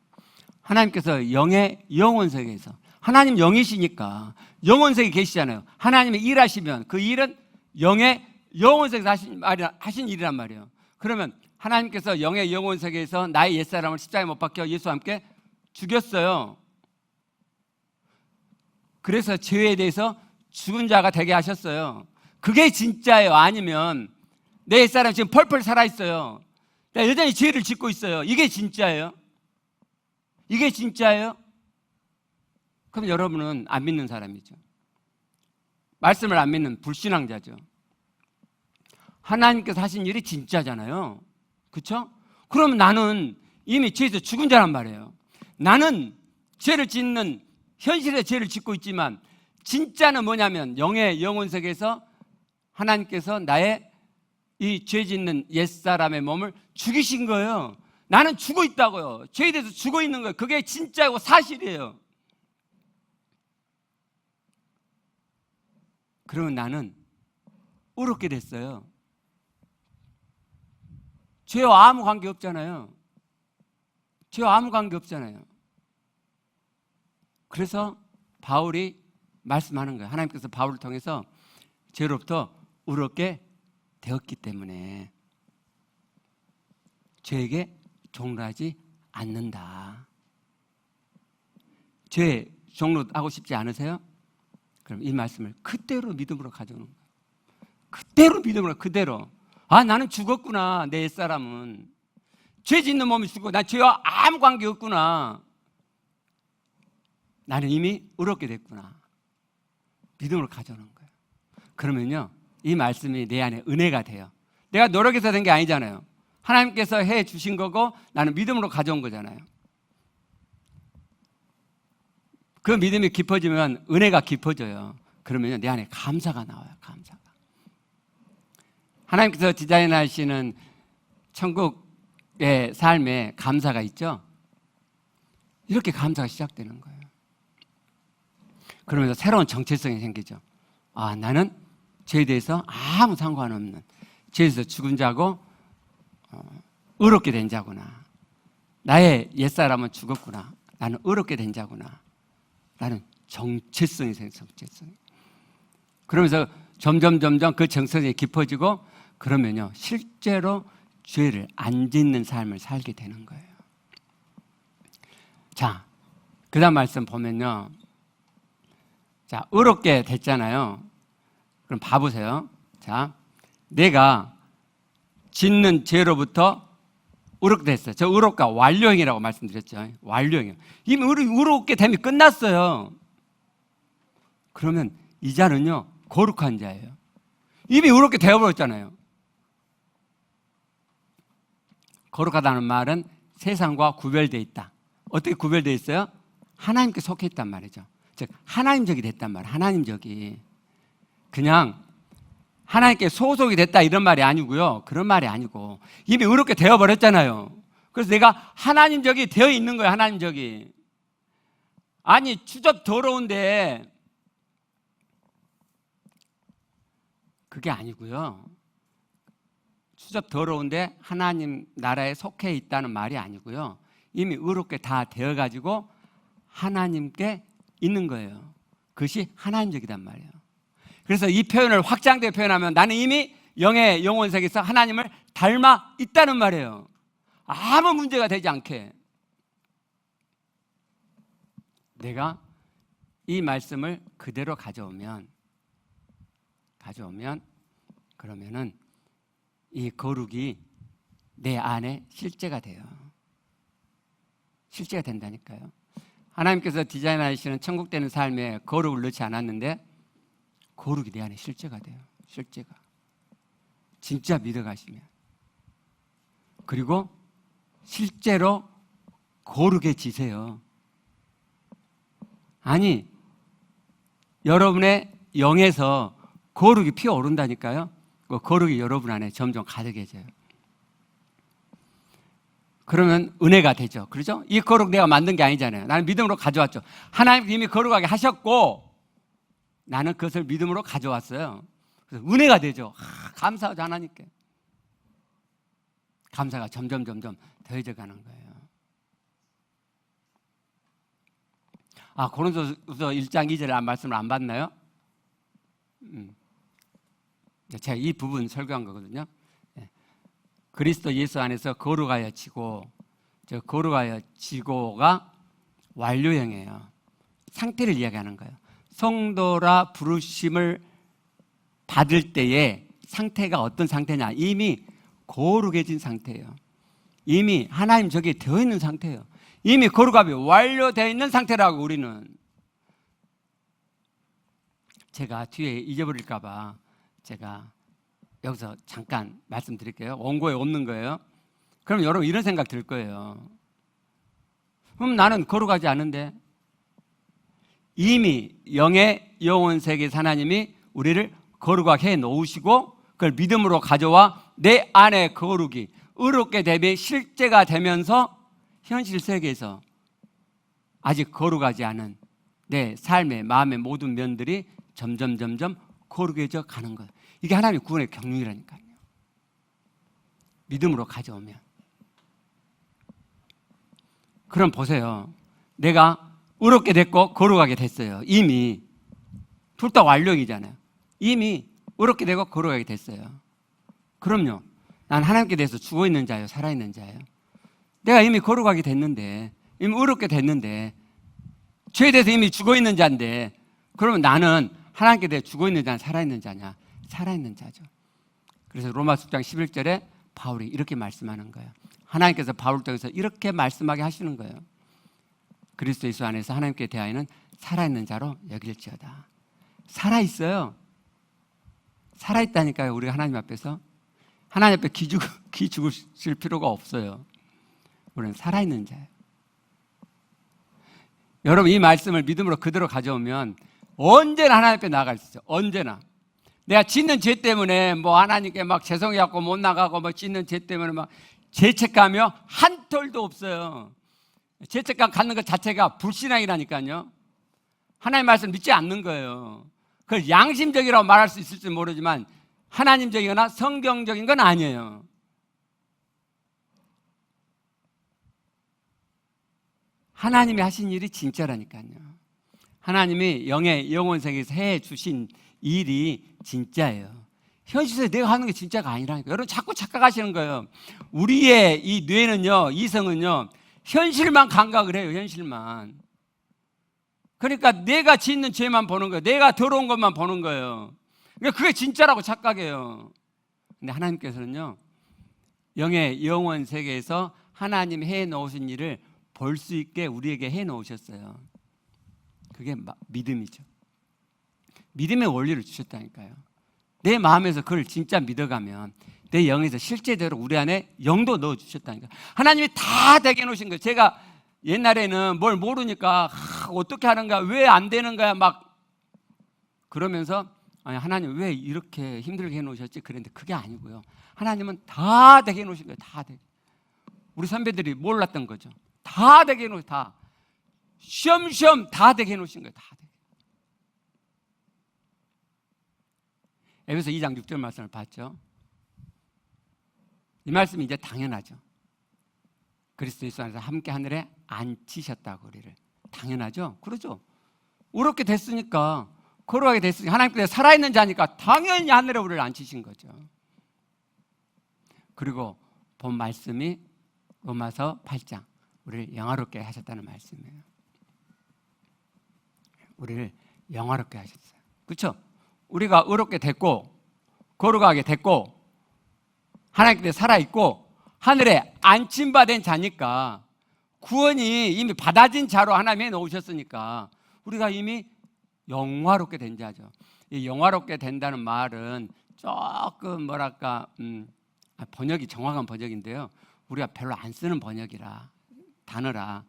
하나님께서 영의 영혼세계에서, 하나님 영이시니까 영혼세계에 계시잖아요. 하나님이 일하시면 그 일은 영의 영혼세계에서 하신 일이란 말이에요. 그러면 하나님께서 영의 영혼세계에서 나의 옛사람을 십자가에 못 박혀 예수와 함께 죽였어요. 그래서 죄에 대해서 죽은 자가 되게 하셨어요. 그게 진짜예요? 아니면 내 옛사람 지금 펄펄 살아있어요. 내가 여전히 죄를 짓고 있어요. 이게 진짜예요? 이게 진짜예요? 그럼 여러분은 안 믿는 사람이죠. 말씀을 안 믿는 불신앙자죠. 하나님께서 하신 일이 진짜잖아요. 그렇죠? 그럼 나는 이미 죄에서 죽은 자란 말이에요. 나는 죄를 짓는 현실의 죄를 짓고 있지만 진짜는 뭐냐면 영의 영혼세계에서 하나님께서 나의 이 죄 짓는 옛사람의 몸을 죽이신 거예요. 나는 죽어 있다고요. 죄에 대해서 죽어 있는 거예요. 그게 진짜고 사실이에요. 그러면 나는 의롭게 됐어요. 죄와 아무 관계 없잖아요. 죄와 아무 관계 없잖아요. 그래서 바울이 말씀하는 거예요. 하나님께서 바울을 통해서 죄로부터 의롭게 되었기 때문에 죄에게 종로하지 않는다. 죄에 종로하고 싶지 않으세요? 그럼 이 말씀을 그대로 믿음으로 가져오는 거예요. 그대로 믿음으로, 그대로. 아, 나는 죽었구나. 내 옛사람은 죄 짓는 몸이 죽고 난 죄와 아무 관계 없구나. 나는 이미 의롭게 됐구나. 믿음으로 가져오는 거예요. 그러면요, 이 말씀이 내 안에 은혜가 돼요. 내가 노력해서 된 게 아니잖아요. 하나님께서 해 주신 거고 나는 믿음으로 가져온 거잖아요. 그 믿음이 깊어지면 은혜가 깊어져요. 그러면요, 내 안에 감사가 나와요. 감사가. 하나님께서 디자인하시는 천국의 삶에 감사가 있죠. 이렇게 감사가 시작되는 거예요. 그러면서 새로운 정체성이 생기죠. 아, 나는 죄에 대해서 아무 상관없는, 죄에서 죽은 자고 의롭게 된 자구나. 나의 옛사람은 죽었구나. 나는 의롭게 된 자구나. 라는 정체성이 생겨요. 정체성이. 그러면서 점점 그 정체성이 깊어지고, 그러면요, 실제로 죄를 안 짓는 삶을 살게 되는 거예요. 자, 그 다음 말씀 보면요. 자, 의롭게 됐잖아요. 그럼 봐보세요. 자, 내가 짓는 죄로부터 의롭게 됐어요. 저 의롭가 완료형이라고 말씀드렸죠. 완료형. 이미 의롭게 됨이 끝났어요. 그러면 이 자는요, 거룩한 자예요. 이미 의롭게 되어버렸잖아요. 거룩하다는 말은 세상과 구별되어 있다. 어떻게 구별되어 있어요? 하나님께 속해 있단 말이죠. 즉 하나님적이 됐단 말이에요. 하나님적이. 그냥 하나님께 소속이 됐다 이런 말이 아니고요. 그런 말이 아니고 이미 의롭게 되어버렸잖아요. 그래서 내가 하나님적이 되어 있는 거예요. 하나님적이. 아니, 추접 더러운데 그게 아니고요. 추접 더러운데 하나님 나라에 속해 있다는 말이 아니고요. 이미 의롭게 다 되어가지고 하나님께 있는 거예요. 그것이 하나님적이란 말이에요. 그래서 이 표현을 확장되게 표현하면 나는 이미 영의 영혼세계에서 하나님을 닮아 있다는 말이에요. 아무 문제가 되지 않게. 내가 이 말씀을 그대로 가져오면 그러면은 이 거룩이 내 안에 실제가 돼요. 실제가 된다니까요. 하나님께서 디자인하시는 천국 되는 삶에 거룩을 넣지 않았는데 거룩이 내 안에 실제가 돼요. 실제가. 진짜 믿어가시면. 그리고 실제로 거룩해지세요. 아니, 여러분의 영에서 거룩이 피어오른다니까요. 그 거룩이 여러분 안에 점점 가득해져요. 그러면 은혜가 되죠. 그렇죠? 이 거룩 내가 만든 게 아니잖아요. 나는 믿음으로 가져왔죠. 하나님 이미 거룩하게 하셨고 나는 그것을 믿음으로 가져왔어요. 그래서 은혜가 되죠. 감사하죠, 하나님께. 감사가 점점 더해져 가는 거예요. 아, 고린도서 1장 2절에 말씀을 안 봤나요? 제가 이 부분 설교한 거거든요. 그리스도 예수 안에서 거룩하여 지고, 저 거룩하여 지고가 완료형이에요. 상태를 이야기하는 거예요. 성도라 부르심을 받을 때의 상태가 어떤 상태냐? 이미 거룩해진 상태예요. 이미 하나님 저기에 되어 있는 상태예요. 이미 거룩함이 완료되어 있는 상태라고. 우리는 제가 뒤에 잊어버릴까 봐 제가 여기서 잠깐 말씀드릴게요. 원고에 없는 거예요. 그럼 여러분 이런 생각 들 거예요. 그럼 나는 거룩하지 않은데? 이미 영의 영혼 세계에서 하나님이 우리를 거룩하게 해 놓으시고 그걸 믿음으로 가져와 내 안에 거룩이 의롭게 되며 실제가 되면서 현실 세계에서 아직 거룩하지 않은 내 삶의 마음의 모든 면들이 점점 거룩해져 가는 거예요. 이게 하나님의 구원의 경륜이라니까요. 믿음으로 가져오면. 그럼 보세요. 내가 의롭게 됐고 거룩하게 됐어요. 이미 둘 다 완료이잖아요. 이미 의롭게 되고 거룩하게 됐어요. 그럼요. 난 하나님께 대해서 죽어있는 자예요? 살아있는 자예요? 내가 이미 거룩하게 됐는데, 이미 의롭게 됐는데, 죄에 대해서 이미 죽어있는 자인데, 그러면 나는 하나님께 대해 죽어있는 자냐 살아있는 자냐? 살아있는 자죠. 그래서 로마서 10장 11절에 바울이 이렇게 말씀하는 거예요. 하나님께서 바울 통해서 이렇게 말씀하게 하시는 거예요. 그리스도 예수 안에서 하나님께 대하여는 살아있는 자로 여길지어다. 살아있어요. 살아있다니까요. 우리가 하나님 앞에서. 하나님 앞에 기 죽으실 필요가 없어요. 우리는 살아있는 자예요. 여러분 이 말씀을 믿음으로 그대로 가져오면 언제나 하나님 앞에 나아갈 수 있어요. 언제나. 내가 짓는 죄 때문에 뭐 하나님께 막 죄송해갖고 못 나가고 뭐 짓는 죄 때문에 막 죄책감이요? 한 톨도 없어요. 죄책감 갖는 것 자체가 불신앙이라니까요. 하나님 말씀 믿지 않는 거예요. 그걸 양심적이라고 말할 수 있을지 모르지만 하나님적이거나 성경적인 건 아니에요. 하나님이 하신 일이 진짜라니까요. 하나님이 영의 영혼 세계에서 해 주신 일이 진짜예요. 현실에서 내가 하는 게 진짜가 아니라니까요. 여러분 자꾸 착각하시는 거예요. 우리의 이 뇌는요, 이성은요, 현실만 감각을 해요. 현실만. 그러니까 내가 짓는 죄만 보는 거예요. 내가 더러운 것만 보는 거예요. 그러니까 그게 진짜라고 착각해요. 근데 하나님께서는요, 영의 영혼 세계에서 하나님이 해 놓으신 일을 볼 수 있게 우리에게 해 놓으셨어요. 그게 믿음이죠. 믿음의 원리를 주셨다니까요. 내 마음에서 그걸 진짜 믿어가면 내 영에서 실제대로 우리 안에 영도 넣어주셨다니까요. 하나님이 다 되게 해놓으신 거예요. 제가 옛날에는 뭘 모르니까 어떻게 하는가, 왜 안 되는 거야 막 그러면서 아니 하나님 왜 이렇게 힘들게 해놓으셨지 그랬는데 그게 아니고요. 하나님은 다 되게 해놓으신 거예요. 다 되게. 우리 선배들이 몰랐던 거죠. 다 되게 해놓으신 다 쉬엄쉬엄 다 되게 해놓으신 거예요. 다 되게. 에베소 2장 6절 말씀을 봤죠. 이 말씀이 이제 당연하죠. 그리스도 예수 안에서 함께 하늘에 앉히셨다고 우리를. 당연하죠. 그러죠. 의롭게 됐으니까, 거룩하게 됐으니까, 하나님께서 살아있는 자니까 당연히 하늘에 우리를 앉히신 거죠. 그리고 본 말씀이 로마서 8장 우리를 영화롭게 하셨다는 말씀이에요. 우리를 영화롭게 하셨어요. 그렇죠? 우리가 의롭게 됐고 거룩하게 됐고 하나님께 살아있고 하늘에 안침받은 자니까 구원이 이미 받아진 자로 하나님이 해놓으셨으니까 우리가 이미 영화롭게 된 자죠. 이 영화롭게 된다는 말은 조금 뭐랄까 번역이 정확한 번역인데요. 우리가 별로 안 쓰는 번역이라 단어라.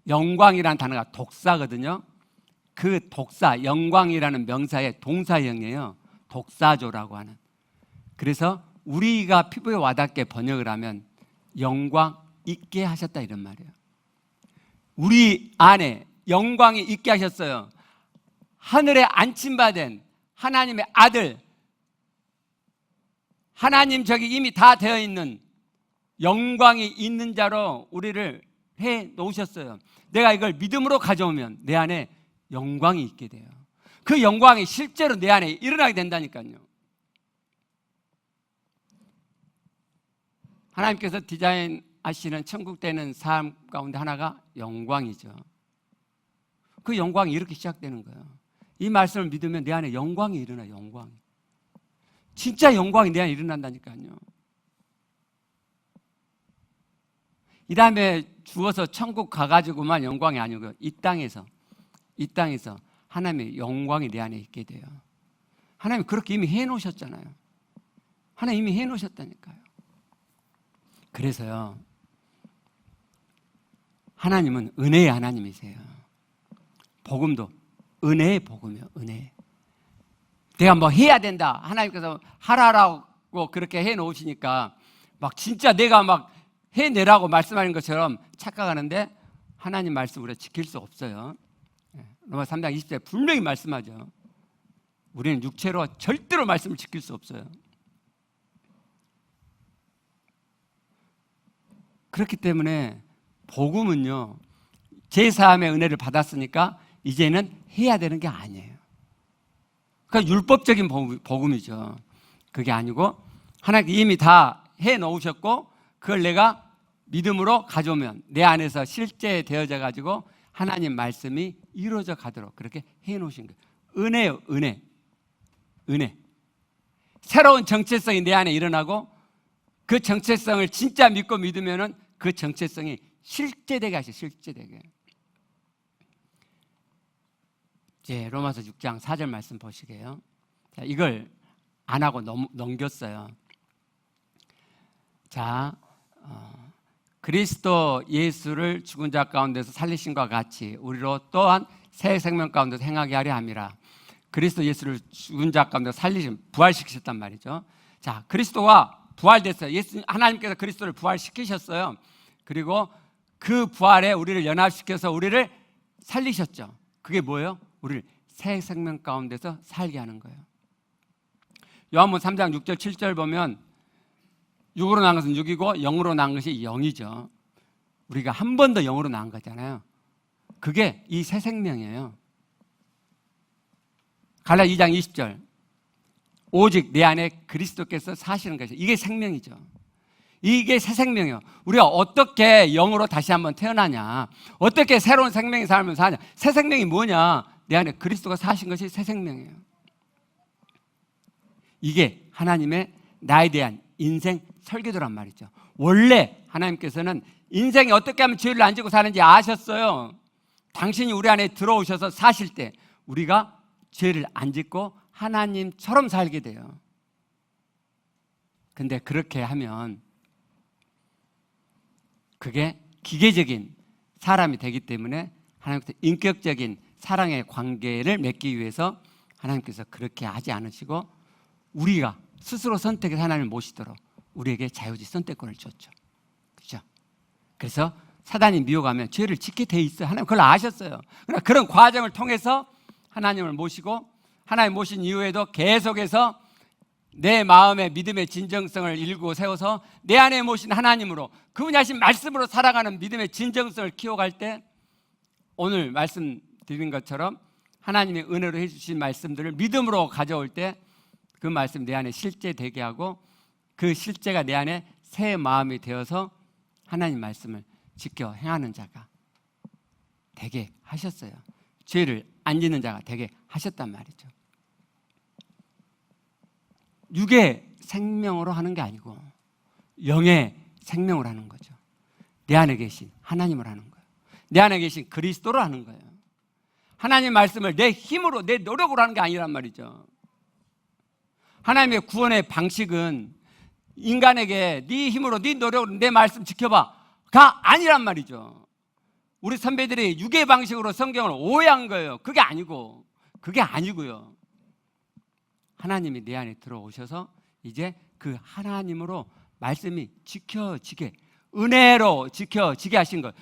영광이라는 단어가 독사거든요. 그 독사, 영광이라는 명사의 동사형이에요. 독사조라고 하는. 그래서 우리가 피부에 와닿게 번역을 하면 영광 있게 하셨다 이런 말이에요. 우리 안에 영광이 있게 하셨어요. 하늘에 안침받은 하나님의 아들, 하나님 저기 이미 다 되어 있는 영광이 있는 자로 우리를 해 놓으셨어요. 내가 이걸 믿음으로 가져오면 내 안에 영광이 있게 돼요. 그 영광이 실제로 내 안에 일어나게 된다니까요. 하나님께서 디자인하시는 천국 되는 삶 가운데 하나가 영광이죠. 그 영광이 이렇게 시작되는 거예요. 이 말씀을 믿으면 내 안에 영광이 일어나요. 영광이. 진짜 영광이 내 안에 일어난다니까요. 이 다음에 죽어서 천국 가가지고만 영광이 아니고요. 이 땅에서 하나님의 영광이 내 안에 있게 돼요. 하나님 그렇게 이미 해놓으셨잖아요. 하나님 이미 해놓으셨다니까요. 그래서요, 하나님은 은혜의 하나님이세요. 복음도 은혜의 복음이에요. 은혜. 내가 뭐 해야 된다, 하나님께서 하라라고 그렇게 해놓으시니까 막 진짜 내가 막 해내라고 말씀하는 것처럼 착각하는데, 하나님 말씀 우리가 지킬 수 없어요. 로마서 3장 20절에 분명히 말씀하죠. 우리는 육체로 절대로 말씀을 지킬 수 없어요. 그렇기 때문에 복음은요, 제3의 은혜를 받았으니까 이제는 해야 되는 게 아니에요. 그러니까 율법적인 복음이죠. 그게 아니고 하나님께 이미 다 해놓으셨고, 그걸 내가 믿음으로 가져오면 내 안에서 실제 되어져 가지고 하나님 말씀이 이루어져 가도록 그렇게 해놓으신 거예요. 은혜요, 은혜. 은혜. 새로운 정체성이 내 안에 일어나고, 그 정체성을 진짜 믿고 믿으면은 그 정체성이 실제되게 하셔. 실제되게. 이제 로마서 6장 4절 말씀 보시게요. 자, 이걸 안 하고 넘겼어요. 자, 그리스도 예수를 죽은 자 가운데서 살리신과 같이 우리로 또한 새 생명 가운데서 행하게 하려 함이라. 그리스도 예수를 죽은 자 가운데서 부활시키셨단 말이죠. 자, 그리스도가 부활됐어요. 예수, 하나님께서 그리스도를 부활시키셨어요. 그리고 그 부활에 우리를 연합시켜서 우리를 살리셨죠. 그게 뭐예요? 우리를 새 생명 가운데서 살게 하는 거예요. 요한복음 3장 6절 7절 보면 육으로 난 것은 육이고 영으로 난 것이 영이죠. 우리가 한 번 더 영으로 난 거잖아요. 그게 이 새 생명이에요. 갈라디아 2장 20절, 오직 내 안에 그리스도께서 사시는 것이, 이게 생명이죠. 이게 새 생명이에요. 우리가 어떻게 영으로 다시 한번 태어나냐, 어떻게 새로운 생명의 삶을 사냐. 새 생명이 뭐냐? 내 안에 그리스도가 사신 것이 새 생명이에요. 이게 하나님의 나에 대한 인생 설계도란 말이죠. 원래 하나님께서는 인생이 어떻게 하면 죄를 안 지고 사는지 아셨어요. 당신이 우리 안에 들어오셔서 사실 때 우리가 죄를 안 짓고 하나님처럼 살게 돼요. 근데 그렇게 하면 그게 기계적인 사람이 되기 때문에 하나님께서 인격적인 사랑의 관계를 맺기 위해서 하나님께서 그렇게 하지 않으시고 우리가 스스로 선택해서 하나님을 모시도록 우리에게 자유지 선택권을 줬죠. 그렇죠? 그래서 사단이 미혹하면 죄를 짓게 돼 있어요. 하나님 그걸 아셨어요. 그러나 그런 과정을 통해서 하나님을 모시고, 하나님 모신 이후에도 계속해서 내 마음의 믿음의 진정성을 일구고 세워서 내 안에 모신 하나님으로, 그분이 하신 말씀으로 살아가는 믿음의 진정성을 키워갈 때, 오늘 말씀드린 것처럼 하나님의 은혜로 해주신 말씀들을 믿음으로 가져올 때 그 말씀 내 안에 실제되게 하고, 그 실제가 내 안에 새 마음이 되어서 하나님 말씀을 지켜 행하는 자가 되게 하셨어요. 죄를 안 짓는 자가 되게 하셨단 말이죠. 육의 생명으로 하는 게 아니고 영의 생명으로 하는 거죠. 내 안에 계신 하나님을 하는 거예요. 내 안에 계신 그리스도로 하는 거예요. 하나님 말씀을 내 힘으로, 내 노력으로 하는 게 아니란 말이죠. 하나님의 구원의 방식은 인간에게 네 힘으로, 네 노력으로 내 말씀 지켜봐가 아니란 말이죠. 우리 선배들이 육의 방식으로 성경을 오해한 거예요. 그게 아니고요. 하나님이 내 안에 들어오셔서 이제 그 하나님으로 말씀이 지켜지게, 은혜로 지켜지게 하신 거예요.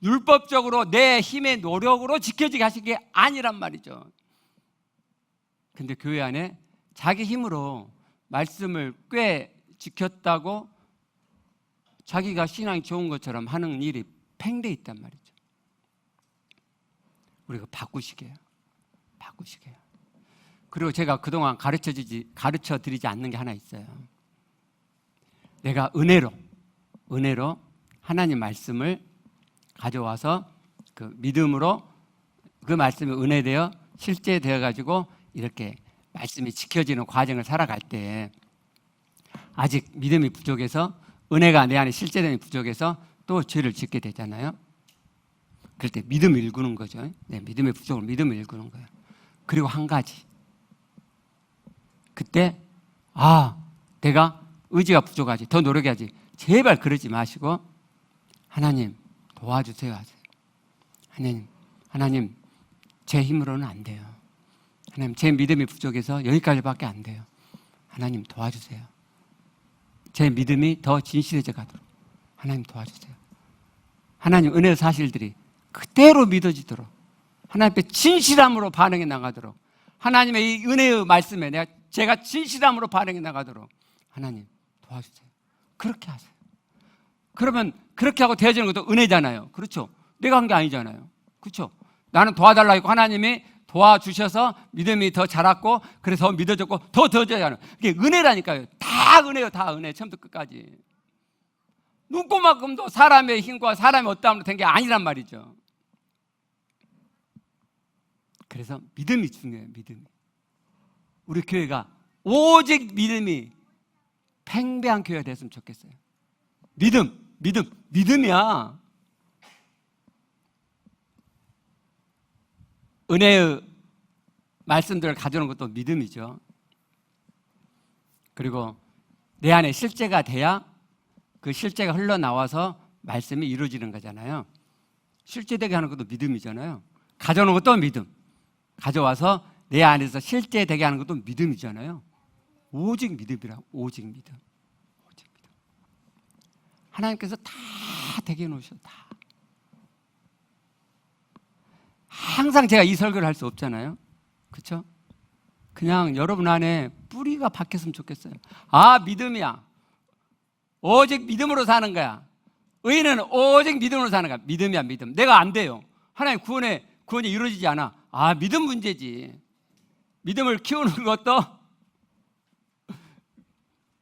율법적으로 내 힘의 노력으로 지켜지게 하신 게 아니란 말이죠. 근데 교회 안에 자기 힘으로 말씀을 꽤 지켰다고 자기가 신앙이 좋은 것처럼 하는 일이 팽배 있단 말이죠. 우리가 바꾸시게요. 그리고 제가 그동안 가르쳐 드리지 않는 게 하나 있어요. 내가 은혜로 하나님 말씀을 가져와서 그 믿음으로 그 말씀이 은혜되어 실제 되어가지고 이렇게 말씀이 지켜지는 과정을 살아갈 때 아직 믿음이 부족해서 은혜가 내 안에 실제됨이 부족해서 또 죄를 짓게 되잖아요. 그럴 때 믿음을 일구는 거죠. 네, 믿음의 부족을 믿음을 일구는 거예요. 그리고 한 가지. 그때 내가 의지가 부족하지. 더 노력해야지. 제발 그러지 마시고 하나님 도와주세요 하세요. 하나님 제 힘으로는 안 돼요. 하나님 제 믿음이 부족해서 여기까지밖에 안 돼요. 하나님 도와주세요. 제 믿음이 더 진실해져 가도록 하나님 도와주세요. 하나님 은혜의 사실들이 그대로 믿어지도록 하나님께 진실함으로 반응해 나가도록 하나님의 이 은혜의 말씀에 제가 진실함으로 반응해 나가도록 하나님 도와주세요. 그렇게 하세요. 그러면 그렇게 하고 되어지는 것도 은혜잖아요. 그렇죠? 내가 한 게 아니잖아요. 그렇죠? 나는 도와달라고 했고 하나님이 도와주셔서 믿음이 더 자랐고 그래서 더 믿어졌고 더 더져야하는 그게 은혜라니까요. 다 은혜요. 다 은혜. 처음부터 끝까지. 눈꼽만큼도 사람의 힘과 사람의 어떠함으로 된 게 아니란 말이죠. 그래서 믿음이 중요해요. 믿음이. 우리 교회가 오직 믿음이 팽배한 교회가 됐으면 좋겠어요. 믿음이야. 은혜의 말씀들을 가져오는 것도 믿음이죠. 그리고 내 안에 실제가 돼야 그 실제가 흘러나와서 말씀이 이루어지는 거잖아요. 실제되게 하는 것도 믿음이잖아요. 가져오는 것도 믿음. 가져와서 내 안에서 실제되게 하는 것도 믿음이잖아요. 오직 믿음이라고. 오직 믿음. 하나님께서 다 되게 해놓으셔. 다. 항상 제가 이 설교를 할 수 없잖아요. 그렇죠? 그냥 여러분 안에 뿌리가 박혔으면 좋겠어요. 믿음이야. 오직 믿음으로 사는 거야. 의인은 오직 믿음으로 사는 거야. 믿음이야, 믿음. 내가 안 돼요. 하나님 구원이 이루어지지 않아. 믿음 문제지. 믿음을 키우는 것도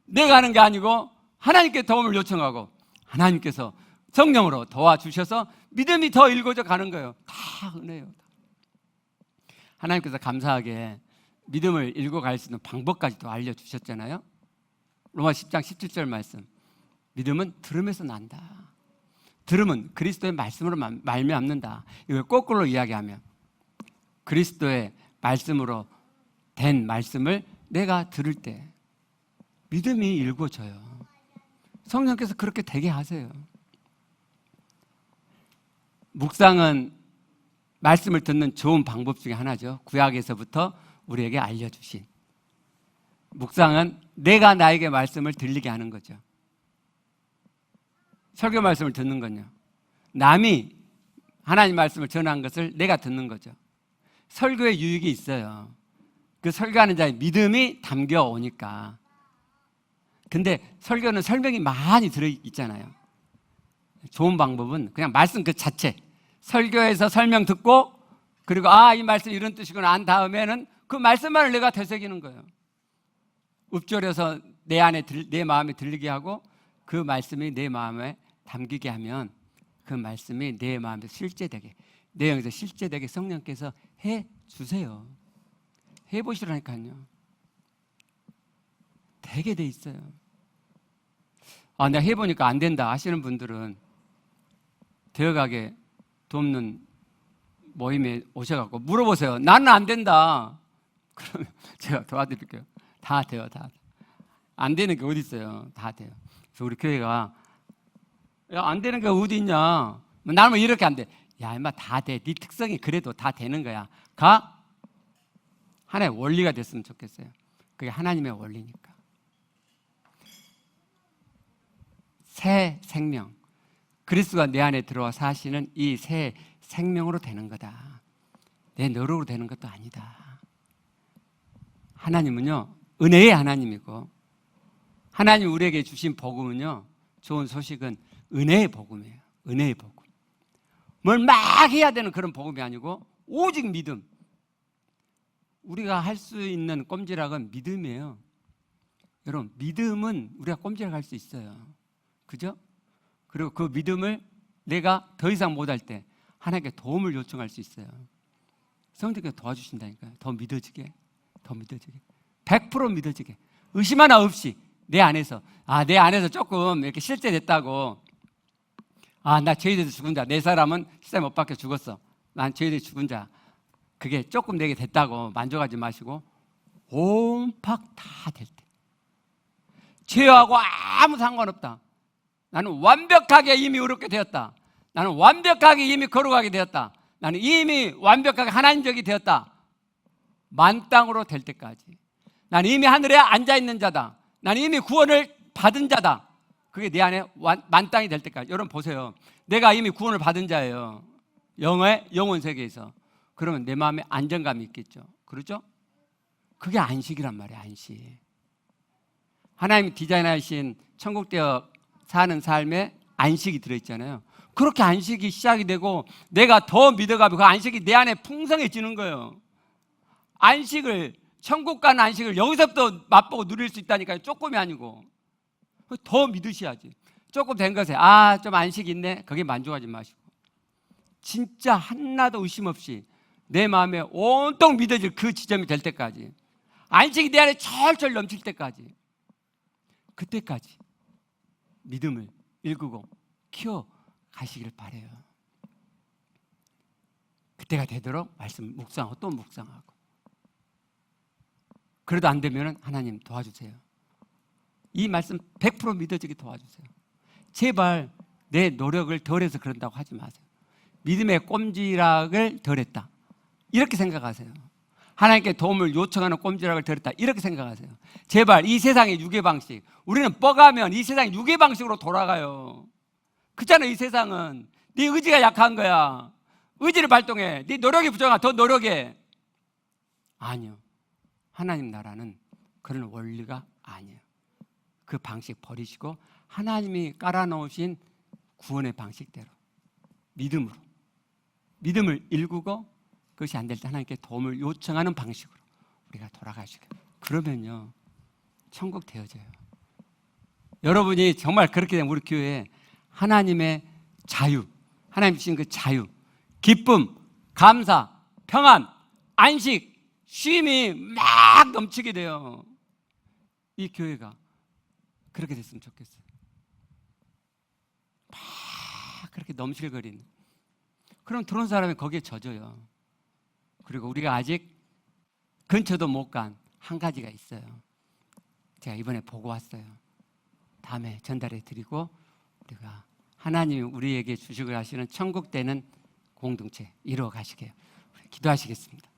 내가 하는 게 아니고 하나님께 도움을 요청하고 하나님께서 성령으로 도와주셔서 믿음이 더 일궈져 가는 거예요. 다 은혜예요. 하나님께서 감사하게 믿음을 일궈갈 수 있는 방법까지도 알려주셨잖아요. 로마 10장 17절 말씀. 믿음은 들음에서 난다. 들음은 그리스도의 말씀으로 말미암는다. 이걸 거꾸로 이야기하면 그리스도의 말씀으로 된 말씀을 내가 들을 때 믿음이 일궈져요. 성령께서 그렇게 되게 하세요. 묵상은 말씀을 듣는 좋은 방법 중에 하나죠. 구약에서부터 우리에게 알려주신 묵상은 내가 나에게 말씀을 들리게 하는 거죠. 설교 말씀을 듣는 건요. 남이 하나님 말씀을 전한 것을 내가 듣는 거죠. 설교에 유익이 있어요. 그 설교하는 자의 믿음이 담겨오니까. 근데 설교는 설명이 많이 들어있잖아요. 좋은 방법은 그냥 말씀 그 자체. 설교에서 설명 듣고 그리고 이 말씀 이런 뜻이구나 안 다음에는 그 말씀만을 내가 되새기는 거예요. 읊조려서 내 마음에 들리게 하고 그 말씀이 내 마음에 담기게 하면 그 말씀이 내 마음에 실제되게 내 영에서 실제되게 성령께서 해주세요. 해보시라니까요. 되게 돼 있어요. 내가 해보니까 안 된다 하시는 분들은 되어가게 돕는 모임에 오셔갖고 물어보세요. 나는 안 된다. 그러면 제가 도와드릴게요. 다 돼요. 다. 안 되는 게 어디 있어요. 다 돼요. 그래서 우리 교회가 안 되는 게 어디 있냐. 나는 이렇게 안 돼. 야, 임마 다 돼. 네 특성이 그래도 다 되는 거야. 하나의 원리가 됐으면 좋겠어요. 그게 하나님의 원리니까. 새 생명. 그리스도가 내 안에 들어와 사시는 이 새 생명으로 되는 거다. 내 노력으로 되는 것도 아니다. 하나님은요, 은혜의 하나님이고, 하나님 우리에게 주신 복음은요, 좋은 소식은 은혜의 복음이에요. 은혜의 복음. 뭘 막 해야 되는 그런 복음이 아니고, 오직 믿음. 우리가 할 수 있는 꼼지락은 믿음이에요. 여러분, 믿음은 우리가 꼼지락할 수 있어요. 그죠? 그리고 그 믿음을 내가 더 이상 못할 때 하나님께 도움을 요청할 수 있어요. 성령께서 도와주신다니까요. 더 믿어지게, 더 믿어지게, 100% 믿어지게, 의심 하나 없이 내 안에서, 내 안에서 조금 이렇게 실제됐다고, 나 죄에 대해서 죽은 자, 내 사람은 시대 못 박혀 죽었어, 난 죄에 대해서 죽은 자, 그게 조금 내게 됐다고 만족하지 마시고 온팍 다 될 때, 죄하고 아무 상관없다, 나는 완벽하게 이미 의롭게 되었다, 나는 완벽하게 이미 거룩하게 되었다, 나는 이미 완벽하게 하나님적이 되었다, 만땅으로 될 때까지, 나는 이미 하늘에 앉아있는 자다, 나는 이미 구원을 받은 자다, 그게 내 안에 만땅이 될 때까지. 여러분 보세요, 내가 이미 구원을 받은 자예요, 영혼 세계에서. 그러면 내 마음에 안정감이 있겠죠. 그렇죠? 그게 안식이란 말이에요. 안식. 하나님이 디자인하신 천국되어 사는 삶에 안식이 들어있잖아요. 그렇게 안식이 시작이 되고 내가 더 믿어가면 그 안식이 내 안에 풍성해지는 거예요. 안식을, 천국 가는 안식을 여기서부터 맛보고 누릴 수 있다니까요. 조금이 아니고 더 믿으셔야지. 조금 된 것에 좀 안식이 있네, 거기에 만족하지 마시고 진짜 하나도 의심 없이 내 마음에 온통 믿어질 그 지점이 될 때까지, 안식이 내 안에 철철 넘칠 때까지, 그때까지 믿음을 일구고 키워 가시길 바래요. 그때가 되도록 말씀 묵상하고 또 묵상하고. 그래도 안 되면 하나님 도와주세요. 이 말씀 100% 믿어지게 도와주세요. 제발 내 노력을 덜해서 그런다고 하지 마세요. 믿음의 꼼지락을 덜했다, 이렇게 생각하세요. 하나님께 도움을 요청하는 꼼지락을 덜했다, 이렇게 생각하세요. 제발 이 세상의 유괴 방식, 우리는 뻐가면 이 세상의 유괴 방식으로 돌아가요. 그렇잖아요. 이 세상은 네 의지가 약한 거야. 의지를 발동해. 네 노력이 부족하, 더 노력해. 아니요, 하나님 나라는 그런 원리가 아니에요. 그 방식 버리시고 하나님이 깔아놓으신 구원의 방식대로 믿음을 일구고, 그것이 안 될 때 하나님께 도움을 요청하는 방식으로 우리가 돌아가시고, 그러면요 천국 되어져요. 여러분이 정말 그렇게 되면 우리 교회에 하나님의 자유, 하나님 주신 그 자유, 기쁨, 감사, 평안, 안식, 쉼이 막 넘치게 돼요. 이 교회가 그렇게 됐으면 좋겠어요. 막 그렇게 넘실거리는. 그럼 들어온 사람이 거기에 젖어요. 그리고 우리가 아직 근처도 못 간 한 가지가 있어요. 제가 이번에 보고 왔어요. 다음에 전달해 드리고 우리가 하나님이 우리에게 주시고 하시는 천국 되는 공동체 이루어 가시게요. 기도하시겠습니다.